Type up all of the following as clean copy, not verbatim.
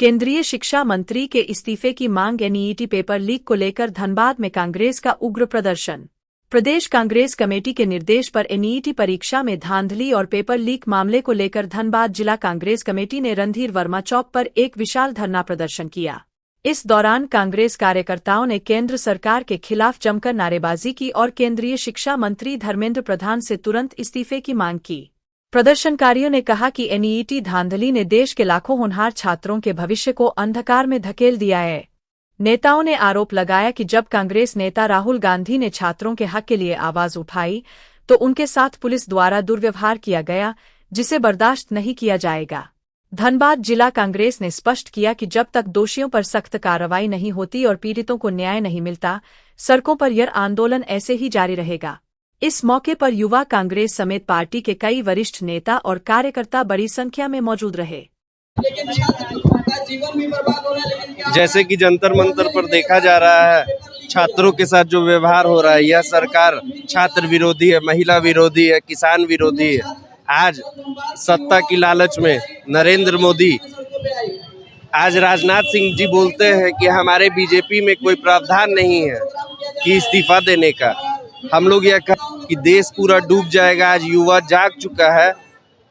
केंद्रीय शिक्षा मंत्री के इस्तीफे की मांग। एनईईटी पेपर लीक को लेकर धनबाद में कांग्रेस का उग्र प्रदर्शन। प्रदेश कांग्रेस कमेटी के निर्देश पर एनईईटी परीक्षा में धांधली और पेपर लीक मामले को लेकर धनबाद जिला कांग्रेस कमेटी ने रणधीर वर्मा चौक पर एक विशाल धरना प्रदर्शन किया। इस दौरान कांग्रेस कार्यकर्ताओं ने केंद्र सरकार के खिलाफ जमकर नारेबाजी की और केंद्रीय शिक्षा मंत्री धर्मेंद्र प्रधान से तुरंत इस्तीफे की मांग की। प्रदर्शनकारियों ने कहा कि एनईईटी धांधली ने देश के लाखों होनहार छात्रों के भविष्य को अंधकार में धकेल दिया है। नेताओं ने आरोप लगाया कि जब कांग्रेस नेता राहुल गांधी ने छात्रों के हक के लिए आवाज उठाई तो उनके साथ पुलिस द्वारा दुर्व्यवहार किया गया, जिसे बर्दाश्त नहीं किया जाएगा। धनबाद जिला कांग्रेस ने स्पष्ट किया कि जब तक दोषियों पर सख्त कार्रवाई नहीं होती और पीड़ितों को न्याय नहीं मिलता, सड़कों पर यह आंदोलन ऐसे ही जारी रहेगा। इस मौके पर युवा कांग्रेस समेत पार्टी के कई वरिष्ठ नेता और कार्यकर्ता बड़ी संख्या में मौजूद रहे। जैसे कि जंतर मंतर पर देखा जा रहा है, छात्रों के साथ जो व्यवहार हो रहा है, यह सरकार छात्र विरोधी है, महिला विरोधी है, किसान विरोधी है। आज सत्ता की लालच में नरेंद्र मोदी, आज राजनाथ सिंह जी बोलते हैं कि हमारे बीजेपी में कोई प्रावधान नहीं है कि इस्तीफा देने का। हम लोग यह कह कि देश पूरा डूब जाएगा। आज युवा जाग चुका है।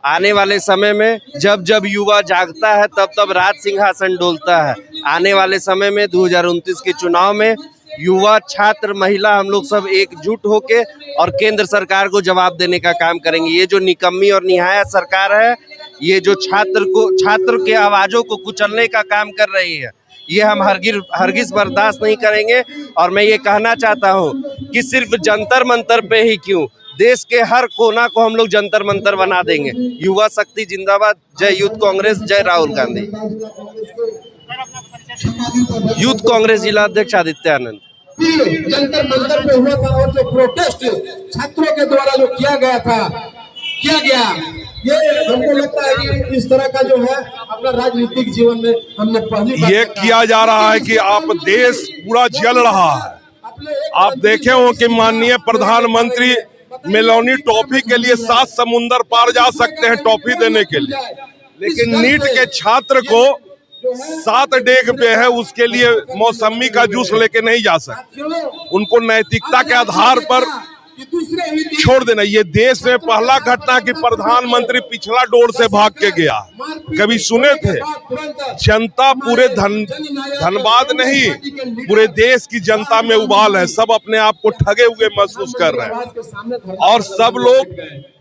आने वाले समय में जब जब युवा जागता है तब तब राज सिंहासन डोलता है। आने वाले समय में 2029 के चुनाव में युवा, छात्र, महिला, हम लोग सब एकजुट होके और केंद्र सरकार को जवाब देने का काम करेंगे। ये जो निकम्मी और निहायत सरकार है, ये जो छात्र के आवाजों को कुचलने का काम कर रही है, ये हम हरगिज बर्दाश्त नहीं करेंगे। और मैं ये कहना चाहता हूँ कि सिर्फ जंतर मंतर पे ही क्यों, देश के हर कोना को हम लोग जंतर मंतर बना देंगे। युवा शक्ति जिंदाबाद। जय यूथ कांग्रेस, जय राहुल गांधी। यूथ कांग्रेस जिला अध्यक्ष आदित्य आनंद। जंतर मंतर पे हुआ था और जो प्रोटेस्ट छात्रों के द्वारा जो किया गया, ये हमको लगता है कि इस तरह का जो है अपना राजनीतिक जीवन में हमने पहली बार ये किया जा रहा है कि आप देश पूरा जल रहा है। आप देखे हो कि माननीय प्रधानमंत्री मेलोनी टॉफी के लिए 7 समुंदर पार जा सकते हैं टॉफी देने के लिए, लेकिन नीट के छात्र को 7 डेग पे है, उसके लिए मौसमी का जूस लेके नहीं जा सकते। उनको नैतिकता के आधार पर छोड़ देना। ये देश में पहला घटना कि प्रधानमंत्री पिछला डोर से भाग के गया। कभी सुने थे? जनता पूरे धनबाद नहीं, पूरे देश की जनता में उबाल है। सब अपने आप को ठगे हुए महसूस कर रहे हैं और सब लोग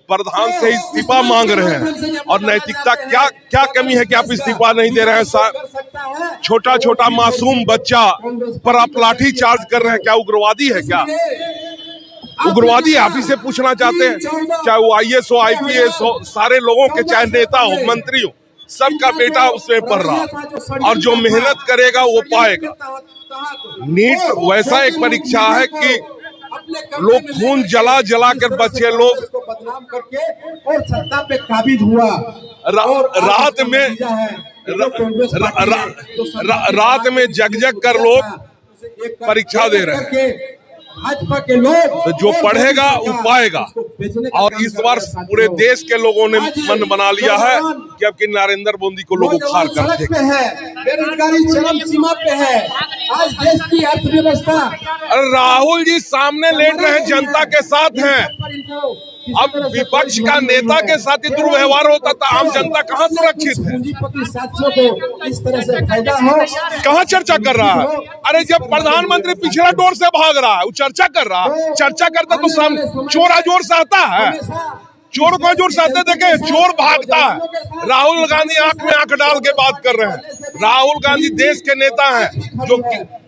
प्रधान से इस्तीफा मांग रहे हैं। और नैतिकता क्या कमी है कि आप इस्तीफा नहीं दे रहे हैं? छोटा छोटा मासूम बच्चा पर आप लाठी चार्ज कर रहे हैं। क्या उग्रवादी है? क्या उग्रवादी? आप ही से पूछना चाहते हैं। चाहे वो IAS हो, IPS हो, सारे लोगों के, चाहे नेता हो, मंत्री हो, सबका बेटा उसमें पढ़ रहा और जो मेहनत करेगा वो पाएगा। नीट वैसा एक परीक्षा है कि लोग खून जला कर बच्चे लोग बदनाम करके और सत्ता पे काबिज हुआ। रात में जग कर लोग परीक्षा दे रहे हैं। भाजपा के लोग तो जो पढ़ेगा वो पाएगा। और इस बार पूरे देश के लोगों ने मन बना लिया है कि अब कि नरेंद्र मोदी को लोग उखाड़ कर देंगे। बेरोजगारी चरम सीमा पे है। आज देश की अर्थव्यवस्था, राहुल जी सामने लेट रहे हैं, जनता के साथ हैं। अब विपक्ष का नेता के साथ ही दुर्व्यवहार होता था, आम जनता कहाँ सुरक्षित है? साथियों को इस तरह से फायदा हो, कहाँ चर्चा कर रहा है? अरे जब प्रधानमंत्री पिछला डोर से भाग रहा है, वो चर्चा कर रहा है। चर्चा करता तो सामने चोर जोर से आता है। चोर को जोर से आते देखे, चोर भागता है। राहुल गांधी आंख में आंख डाल के बात कर रहे हैं। राहुल गांधी देश के नेता हैं। जो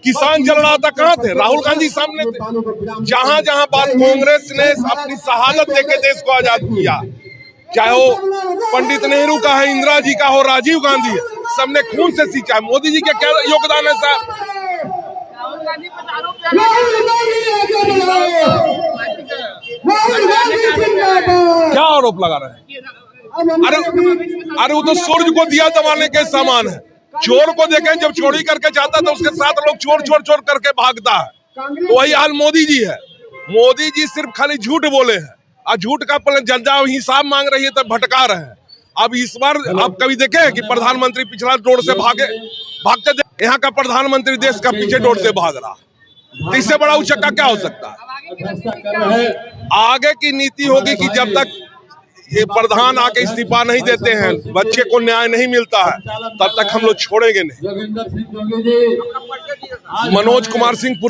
किसान जल रहा था, कहाँ थे? राहुल गांधी सामने थे। जहां जहां बात कांग्रेस ने अपनी शहादत देके देश को आजाद किया, चाहे वो पंडित नेहरू का है, इंदिरा जी का हो, राजीव गांधी है, सबने खून से सींचा है। मोदी जी का क्या योगदान है साहब? क्या आरोप लगा रहे हैं? अरे वो तो सूर्य को दिया दबाने के समान है। चोर को देखें, जब चोरी करके जाता तो उसके साथ लोग चोर करके भागता है। तो वही हाल मोदी जी है। मोदी जी सिर्फ खाली झूठ बोले हैं और झूठ का जनता हिसाब मांग रही है तो भटका रहे हैं। अब इस बार आप कभी देखे हैं कि प्रधानमंत्री पिछला डोर से भागते यहाँ का प्रधानमंत्री देश का पीछे डोर से भाग रहा, तो इससे बड़ा उचक्का क्या हो सकता है। आगे की नीति होगी कि जब तक ये प्रधान आके इस्तीफा नहीं देते हैं, बच्चे को न्याय नहीं मिलता है, तब तक हम लोग छोड़ेंगे नहीं। मनोज कुमार सिंह पूर्व